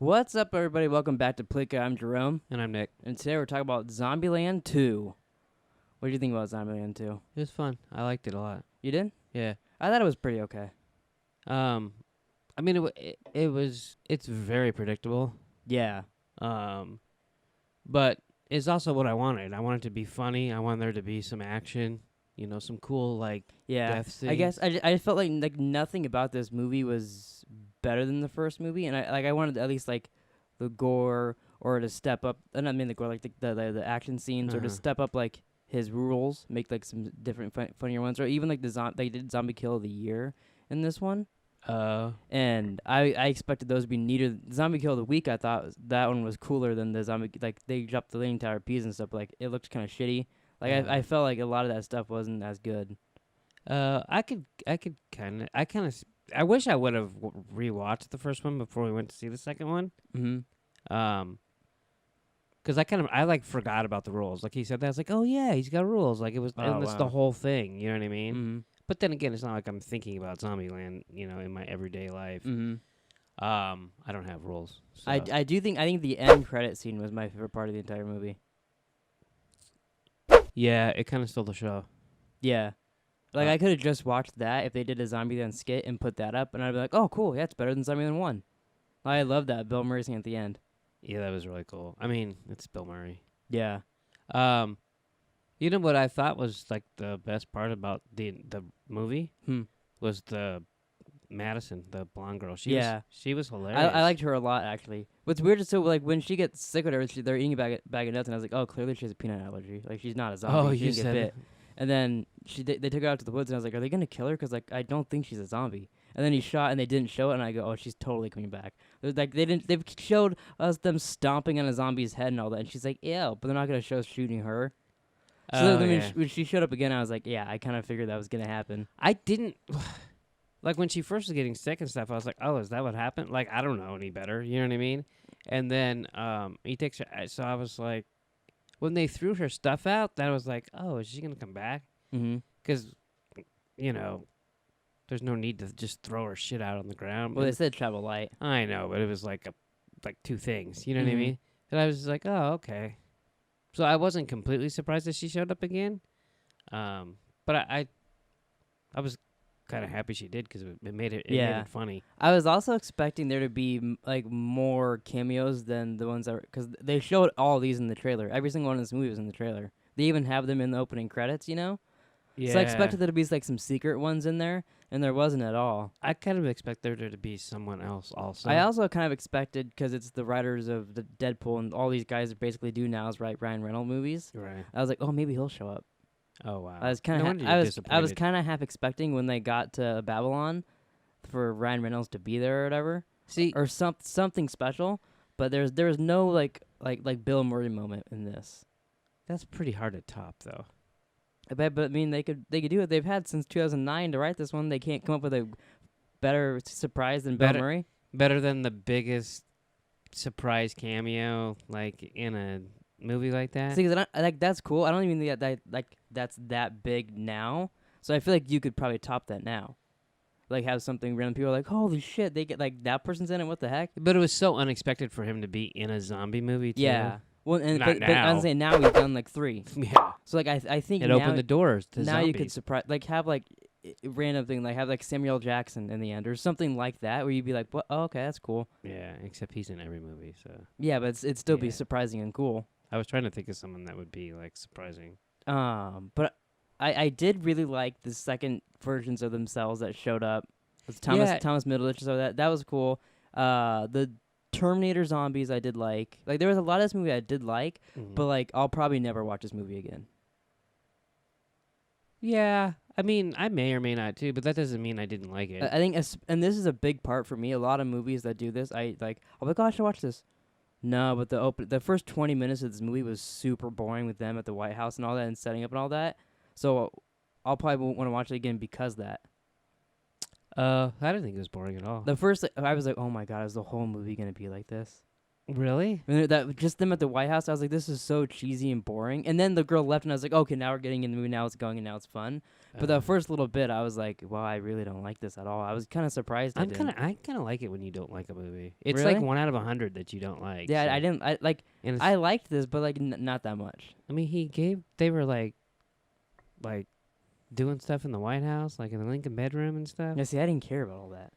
What's up, everybody? Welcome back to Pleeka. I'm Jerome. And I'm Nick. And today we're talking about Zombieland 2. What do you think about Zombieland 2? It was fun. I liked it a lot. You did? Yeah. I thought it was pretty okay. I mean, it's very predictable. Yeah. But it's also what I wanted. I wanted it to be funny. I wanted there to be some action. You know, some cool death scenes. I guess I felt like nothing about this movie was better than the first movie, and I wanted at least the gore or to step up. I don't mean the gore, like the action scenes, or to step up his rules, make some different funnier ones, or even they did Zombie Kill of the Year in this one. And I expected those to be neater. Zombie Kill of the Week, I thought that one was cooler than the zombie. They dropped the Leaning Tower of Pisa and stuff. It looked kind of shitty. I felt like a lot of that stuff wasn't as good. I wish I would have rewatched the first one before we went to see the second one. Mm-hmm. Because I forgot about the rules. Like he said that, I was like, oh yeah, he's got rules. Like it was, and that's the whole thing. You know what I mean? Mm-hmm. But then again, it's not like I'm thinking about Zombieland, in my everyday life. Mm-hmm. I don't have rules. So. I think the end credit scene was my favorite part of the entire movie. Yeah, it kind of stole the show. Yeah. I could have just watched that if they did a Zombieland skit and put that up, and I'd be like, oh, cool, yeah, it's better than Zombieland 1. I love that Bill Murray scene at the end. Yeah, that was really cool. I mean, it's Bill Murray. Yeah. You know what I thought was the best part about the movie? Was the Madison, the blonde girl. She was hilarious. I liked her a lot, actually. What's weird is when she gets sick or whatever, they're eating a bag of nuts, and I was like, oh, clearly she has a peanut allergy. She's not a zombie. Oh, she you didn't get said bit. it. And then they took her out to the woods, and I was like, are they going to kill her? Because I don't think she's a zombie. And then he shot, and they didn't show it, and I go, oh, she's totally coming back. They've showed us them stomping on a zombie's head and all that, and she's like, ew, but they're not going to show us shooting her. So when she showed up again, I was like, yeah, I kind of figured that was going to happen. I didn't... when she first was getting sick and stuff, I was like, oh, is that what happened? I don't know any better. You know what I mean? And then he takes her... So I was like... When they threw her stuff out, then I was like, oh, is she going to come back? Mm-hmm. Because, there's no need to just throw her shit out on the ground. Well, they said travel light. I know, but it was like two things. You know what I mean? And I was just like, oh, okay. So I wasn't completely surprised that she showed up again. But I was kind of happy she did because it made it funny. I was also expecting there to be more cameos than the ones that because they showed all these in the trailer. Every single one of this movie was in the trailer. They even have them in the opening credits, Yeah. So I expected there to be some secret ones in there, and there wasn't at all. I kind of expect there to be someone else also. I also kind of expected, because it's the writers of the Deadpool, and all these guys basically do now is write Ryan Reynolds movies. Right. I was like, oh, maybe he'll show up. Oh wow. I was kind of I was kind of half expecting when they got to Babylon for Ryan Reynolds to be there or whatever. See, or something special, but there was no like Bill Murray moment in this. That's pretty hard to top though. But I mean they could do it. They've had since 2009 to write this one. They can't come up with a better surprise than Bill Murray. Better than the biggest surprise cameo in a movie like that. See, that's cool. I don't even think that that's that big now. So I feel like you could probably top that now. Have something random people are like, holy shit, they get that person's in it. What the heck? But it was so unexpected for him to be in a zombie movie too. Yeah. Well, but I'm saying now we've done 3. Yeah. So I think it opened the doors to now zombies. You could surprise have random thing have Samuel Jackson in the end or something like that where you'd be like, what? Oh, okay, that's cool. Yeah, except he's in every movie, so. Yeah, but it'd still be surprising and cool. I was trying to think of someone that would be surprising. But I did really like the second versions of themselves that showed up. Thomas Middleditch, so that was cool. The Terminator zombies I did like. There was a lot of this movie I did like, but I'll probably never watch this movie again. Yeah, I mean, I may or may not too, but that doesn't mean I didn't like it. I think, and this is a big part for me. A lot of movies that do this, I'll be like, oh, I should watch this. No, but the first 20 minutes of this movie was super boring with them at the White House and all that and setting up and all that. So I'll probably won't want to watch it again because of that. I didn't think it was boring at all. The first, I was like, oh my god, is the whole movie gonna be like this? Really? When that just them at the White House, I was like, this is so cheesy and boring. And then the girl left, and I was like, okay, now we're getting in the movie. Now it's going, and now it's fun. But the first little bit, I was like, wow, I really don't like this at all. I was kind of surprised. I kind of like it when you don't like a movie. It's Really? like 1 out of 100 that you don't like. Yeah, so. I didn't. I like. And I liked this, but like not that much. I mean, they were like doing stuff in the White House, like in the Lincoln bedroom and stuff. Yeah, see, I didn't care about all that.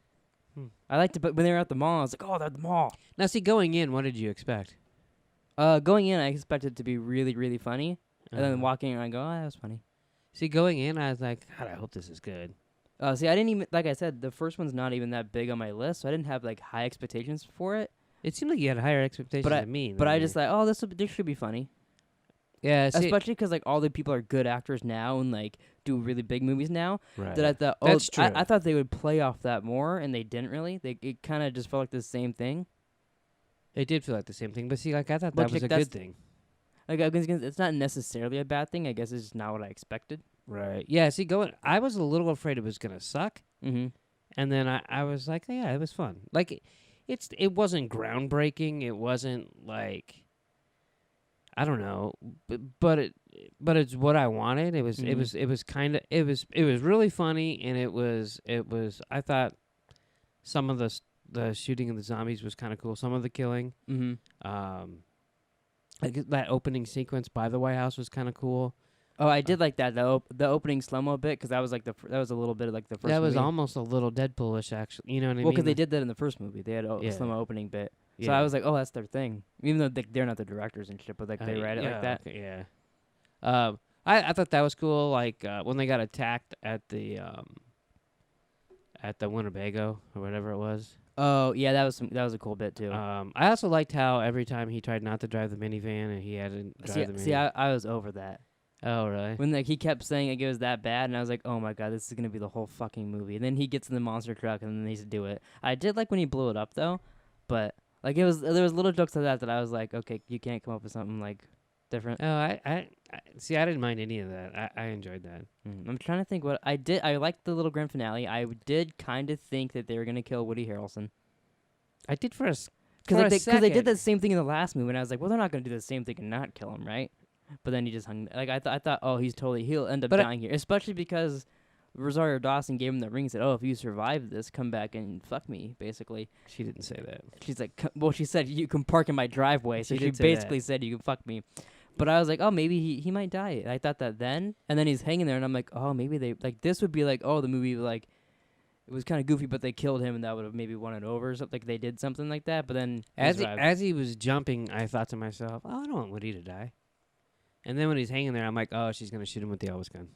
Hmm. I liked it, but when they were at the mall, I was like, oh, they're at the mall. Now, see, going in, what did you expect? Going in, I expected it to be really, really funny, and then walking around, I go, oh, that was funny. See, going in, I was like, God, I hope this is good. See, I didn't even, like I said, the first one's not even that big on my list, so I didn't have like high expectations for it. It seemed like you had higher expectations than me. But I just like, oh, this should be funny. Yeah, see, especially because like all the people are good actors now and like do really big movies now. right. That I thought, oh, That's true. I thought they would play off that more, and they didn't really. It kind of just felt like the same thing. It did feel like the same thing, but see, like I thought But, that was like, a good thing. Like it's not necessarily a bad thing. I guess it's just not what I expected. Right. Yeah. See, I was a little afraid it was gonna suck, Mm-hmm. and then I was like, yeah, it was fun. Like, it wasn't groundbreaking. It wasn't like, I don't know, but it's what I wanted. It was really funny, and it was I thought some of the shooting of the zombies was kind of cool. Some of the killing, like that opening sequence by the White House was kind of cool. Oh, I did like that the opening slow-mo bit, because that was like that was a little bit of like the first. That was movie. almost a little Deadpoolish, actually. You know what I mean? Well, because they did that in the first movie. They had a slow-mo opening bit. So I was like, oh, that's their thing. Even though they're not the directors and shit, but like they write it like that. Okay, yeah. I thought that was cool. Like when they got attacked at the Winnebago or whatever it was. Oh yeah, that was a cool bit too. I also liked how every time he tried not to drive the minivan and he had to drive the minivan. See, I was over that. Oh really? When like he kept saying it was that bad, and I was like, oh my god, this is gonna be the whole fucking movie. And then he gets in the monster truck and then they do it. I did like when he blew it up though, but like there was little jokes like that I was like, okay, you can't come up with something like different. Oh, I see. I didn't mind any of that. I enjoyed that. I'm trying to think what I did. I liked the little grand finale. I did kind of think that they were gonna kill Woody Harrelson. I did for a because they did the same thing in the last movie, and I was like, well, they're not gonna do the same thing and not kill him, right? But then he just hung. Like I thought, oh, he'll end up dying here, especially because Rosario Dawson gave him the ring and said, oh, if you survive this, come back and fuck me, basically. She didn't say that. She's like, well, she said you can park in my driveway, so she basically said you can fuck me. But I was like, oh, maybe he might die. I thought that then, and then he's hanging there, and I'm like, oh, maybe they like this would be like, oh, the movie like it was kind of goofy, but they killed him, and that would have maybe won it over or something. Like they did something like that, but then as he was jumping, I thought to myself, oh, I don't want Woody to die. And then when he's hanging there, I'm like, oh, she's gonna shoot him with the Elvis gun.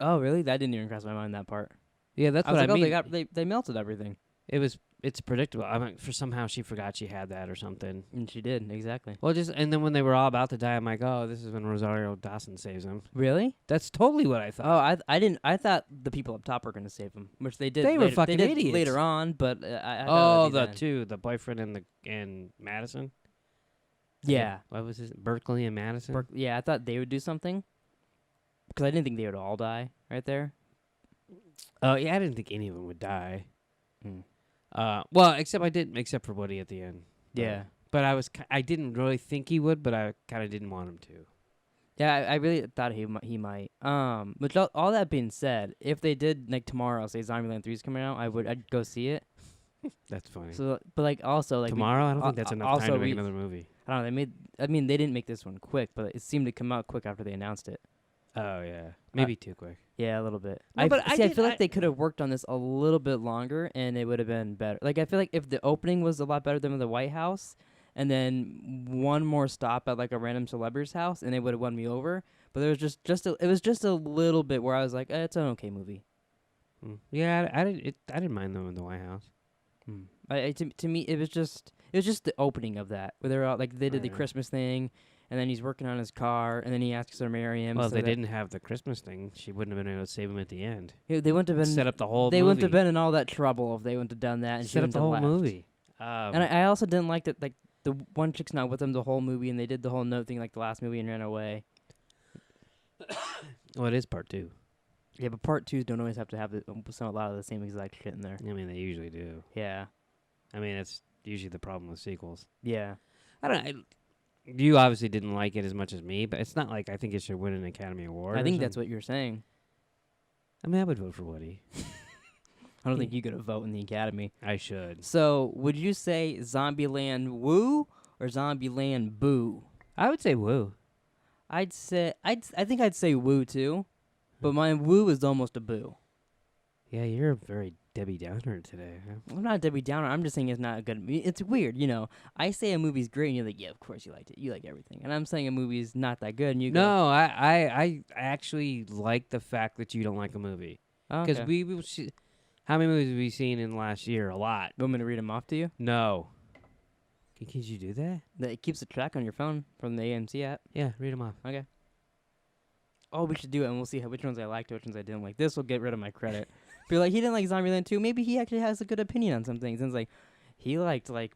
Oh, really? That didn't even cross my mind, that part. Yeah, that's what I mean. Oh, they melted everything. It's predictable. I mean, somehow she forgot she had that or something. And she did, exactly. Well, and then when they were all about to die, I'm like, oh, this is when Rosario Dawson saves him. Really? That's totally what I thought. Oh, I didn't. I thought the people up top were gonna save him, which they did. They were fucking idiots later on, but I thought the boyfriend and Madison. Yeah. What was his? Berkeley and Madison? Yeah, I thought they would do something. Because I didn't think they would all die right there. Oh, yeah, I didn't think any of them would die. Well, except for Woody at the end. Yeah. But I didn't really think he would, but I kind of didn't want him to. Yeah, I really thought he might. But all that being said, if they did, like, tomorrow, say Zombieland 3 is coming out, I'd go see it. That's funny. So, but like also like tomorrow, I don't think that's enough time to make another movie. I don't know. They didn't make this one quick, but it seemed to come out quick after they announced it. Oh yeah, maybe too quick. Yeah, a little bit. No, I feel like they could have worked on this a little bit longer, and it would have been better. Like I feel like if the opening was a lot better than the White House, and then one more stop at like a random celebrity's house, and it would have won me over. But there was it was just a little bit where I was like, it's an okay movie. Yeah, I didn't mind them in the White House. To me, it was just the opening of that, where they're all like they did the Christmas thing, and then he's working on his car, and then he asks her to marry him. Well, if they didn't have the Christmas thing, she wouldn't have been able to save him at the end. Yeah, they wouldn't have been set up the whole. They movie. wouldn't have been in all that trouble if they wouldn't have done that and set up the whole movie. And I also didn't like that, like the one chick's not with him the whole movie, and they did the whole note thing like the last movie and ran away. Well, it is part 2. Yeah, but part 2s don't always have to have a lot of the same exact shit in there. I mean, they usually do. Yeah. I mean, it's usually the problem with sequels. Yeah. I don't. You obviously didn't like it as much as me, but it's not like I think it should win an Academy Award. I think that's what you're saying. I mean, I would vote for Woody. I don't think you get a vote in the Academy. I should. So, would you say Zombieland woo or Zombieland boo? I would say woo. I think I'd say woo too, but my woo is almost a boo. Yeah, you're a very Debbie Downer today. Huh? I'm not a Debbie Downer. I'm just saying it's not a good. It's weird, you know. I say a movie's great, and you're like, yeah, of course you liked it. You like everything, and I'm saying a movie's not that good, and you go, No, I actually like the fact that you don't like a movie because okay. how many movies have we seen in the last year? A lot. You want me to read them off to you? No. Can you do that? It keeps a track on your phone from the AMC app. Yeah, read them off. Okay. Oh, we should do it, and we'll see which ones I liked, which ones I didn't like. This will get rid of my credit. Be like, he didn't like Zombieland 2. Maybe he actually has a good opinion on some things. And it's like, he liked like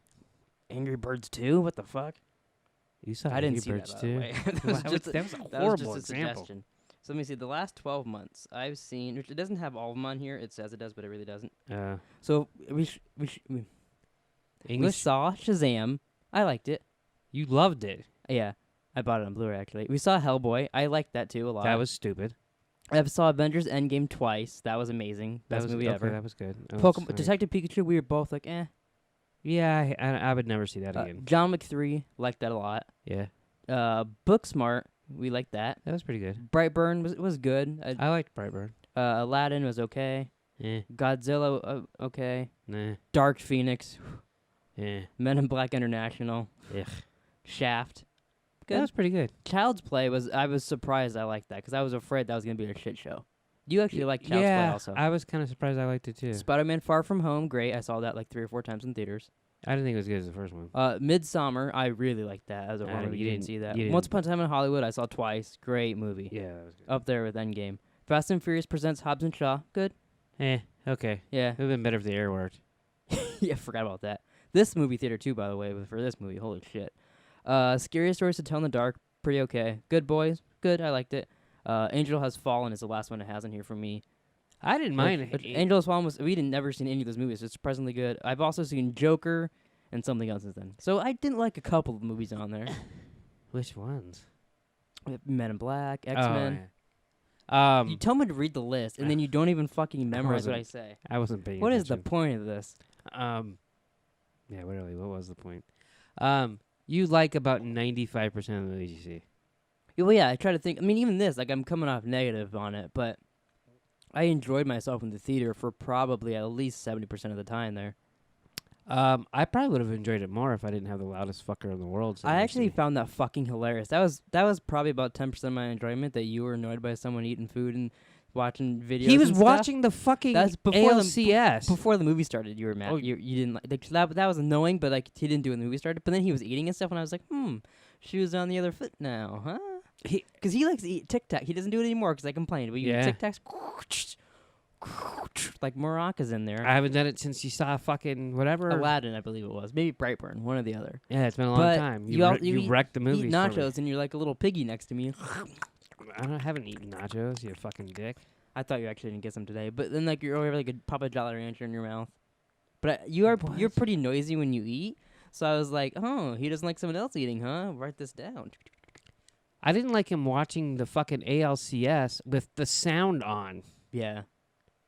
Angry Birds 2. What the fuck? You saw I didn't Angry see Birds that, by the too. way. that was just that was a that was horrible just a example. suggestion. So let me see. The last 12 months, I've seen, which it doesn't have all of them on here. It says it does, but it really doesn't. So we English? saw Shazam. I liked it. You loved it. Yeah, I bought it on Blu-ray actually. We saw Hellboy. I liked that too a lot. That was stupid. I saw Avengers Endgame twice. That was amazing. Best movie ever. That was good. Pokemon Detective Pikachu. We were both like, eh. Yeah, I would never see that again. John Wick 3. Liked that a lot. Yeah, Booksmart. We liked that. that was pretty good. Brightburn was good. I liked Brightburn. Aladdin was okay. Eh, Godzilla okay. nah, Dark Phoenix. eh, Men in Black International. ugh. Shaft. Good. That was pretty good. Child's Play I was surprised I liked that because I was afraid that was gonna be a shit show. You actually like Child's Play also. I was kind of surprised I liked it too. Spider-Man Far From Home, great. I saw that like 3 or 4 times in theaters. I didn't think it was as good as the first one. Midsummer, I really liked that as a horror movie. You didn't see that. Once Upon a Time in Hollywood, I saw twice. Great movie. Yeah, that was good. Up there with Endgame. Fast and Furious presents Hobbs and Shaw. Good. Okay. Yeah. It would have been better if the air worked. Yeah, forgot about that. This movie theater too, by the way, for this movie. Holy shit. Scariest Stories to Tell in the Dark. Pretty okay. Good Boys. Good. I liked it. Angel Has Fallen is the last one it has on here for me. I didn't mind it. Angel Has Fallen we didn't never seen any of those movies. So it's surprisingly good. I've also seen Joker and something else since then. So I didn't like a couple of movies on there. Which ones? Men in Black, X-Men. Oh, yeah. You tell me to read the list, and then you don't even fucking memorize what I say. I wasn't paying What is attention. the point of this? Yeah, really, what was the point? You like about 95% of the movies you see. Well, yeah, I try to think. I mean, even this, like, I'm coming off negative on it, but I enjoyed myself in the theater for probably at least 70% of the time there. I probably would have enjoyed it more if I didn't have the loudest fucker in the world. I actually found that fucking hilarious. That was probably about 10% of my enjoyment, that you were annoyed by someone eating food and watching videos. He was and stuff. watching the fucking That's before ALCS. before the movie started. You were mad. Oh. You didn't like that was annoying, but like he didn't do it when the movie started. But then he was eating and stuff, and I was like, shoes on the other foot now, huh? Because he likes to eat Tic Tac. He doesn't do it anymore because I complained. But you eat Tic Tacs, like maracas in there. I haven't done it since you saw fucking whatever. Aladdin, I believe it was. Maybe Brightburn, one or the other. Yeah, it's been a long But time. you wrecked the movie. Eat nachos, and you're like a little piggy next to me. I haven't eaten nachos, you fucking dick. I thought you actually didn't get some today, but then like you're over like a Papa Jolly Rancher in your mouth. But you're pretty noisy when you eat, so I was like, oh, he doesn't like someone else eating, huh? Write this down. I didn't like him watching the fucking ALCS with the sound on. Yeah,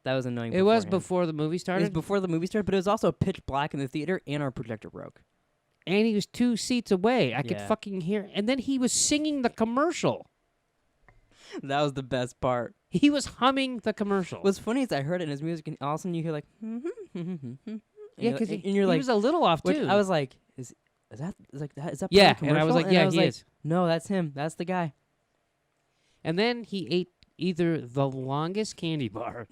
that was annoying. It was before the movie started. It was before the movie started, but it was also pitch black in the theater, and our projector broke. And he was 2 seats away. I could fucking hear. And then he was singing the commercial. That was the best part. He was humming the commercial. What's funny is I heard it in his music, and all of a sudden you hear like, yeah, because you're like, he was a little off too. I was like, is that yeah? part of the And I was like, commercial? yeah, he is. No, that's him. That's the guy. And then he ate either the longest candy bar,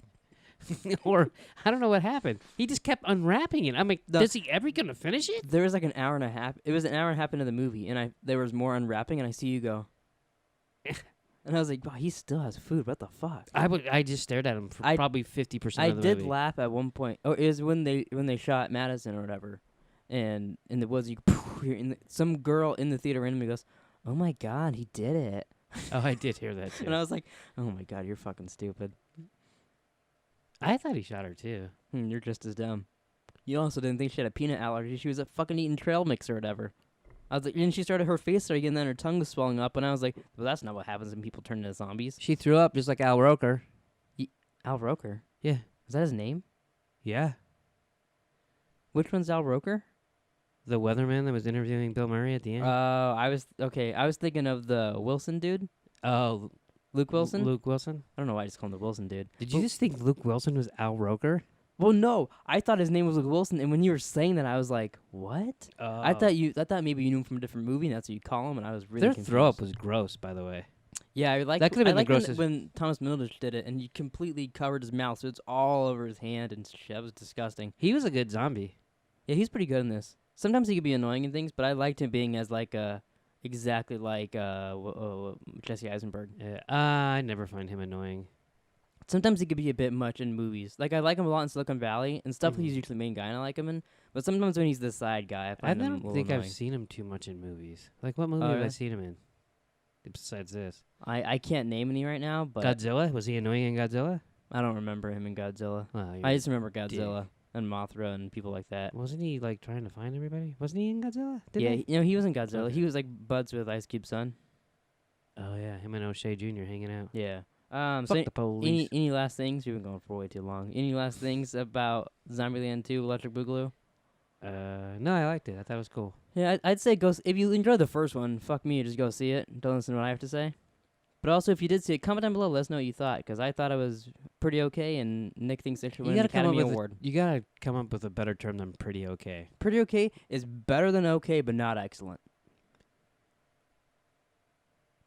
or I don't know what happened. He just kept unwrapping it. I'm like, is he ever gonna finish it? There was like an hour and a half. It was an hour and a half into the movie, and there was more unwrapping, and I see you go. And I was like, wow, he still has food. What the fuck? I just stared at him for probably 50% of the movie. I did laugh at one point. Oh, it was when they shot Madison or whatever, and in the woods, some girl in the theater randomly goes, "Oh my god, he did it!" Oh, I did hear that too. And I was like, "Oh my god, you're fucking stupid." I thought he shot her too. You're just as dumb. You also didn't think she had a peanut allergy. She was fucking eating trail mix or whatever. I was like, and she started, her face started getting, then her tongue was swelling up, and I was like, well, that's not what happens when people turn into zombies. She threw up just like Al Roker. Al Roker? Yeah. Is that his name? Yeah. Which one's Al Roker? The weatherman that was interviewing Bill Murray at the end. I was thinking of the Wilson dude. Oh, Luke Wilson? Luke Wilson? I don't know why I just called him the Wilson dude. Did you just think Luke Wilson was Al Roker? Well, no. I thought his name was Luke Wilson, and when you were saying that, I was like, what? I thought maybe you knew him from a different movie, and that's what you call him, and I was really Their confused. throw up was gross, by the way. Yeah, I like That could've been the when, grossest- when Thomas Middleditch did it, and he completely covered his mouth, so it's all over his hand and shit. That was disgusting. He was a good zombie. Yeah, he's pretty good in this. Sometimes he could be annoying in things, but I liked him being as like exactly like Jesse Eisenberg. Yeah, I never find him annoying. Sometimes he could be a bit much in movies. Like I like him a lot in Silicon Valley and stuff. Mhm. He's usually the main guy, and I like him in. But sometimes when he's the side guy, I I find him a don't little think annoying. I've seen him too much in movies. Like, what movie Oh, have I really? seen him in? Besides this. I can't name any right now, but Godzilla? Was he annoying in Godzilla? I don't remember him in Godzilla. Well, I just remember Godzilla and Mothra and people like that. wasn't he, like, trying to find everybody? Wasn't he in Godzilla? Yeah, he? he was in Godzilla. Okay. He was like buds with Ice Cube's son. Oh, yeah, him and O'Shea Jr. hanging out. Yeah. Fuck So the police. any last things? We've been going for way too long. Any last things about Zombieland 2 Electric Boogaloo? No, I liked it. I thought it was cool. Yeah, I'd say go. If you enjoyed the first one, fuck me, just go see it. Don't listen to what I have to say. But also, if you did see it, comment down below. Let us know what you thought, because I thought it was pretty okay, and Nick thinks it should win an Academy Award. You gotta come up with a better term than pretty okay. Pretty okay is better than okay, but not excellent.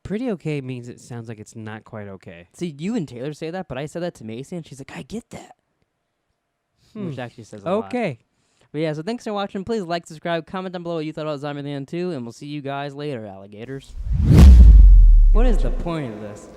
Pretty okay means it sounds like it's not quite okay. See, you and Taylor say that, but I said that to Macy, and she's like, I get that. Which actually says a lot. Okay. But yeah, so thanks for watching. Please like, subscribe, comment down below what you thought about Zombieland 2, and we'll see you guys later, alligators. What is the point of this?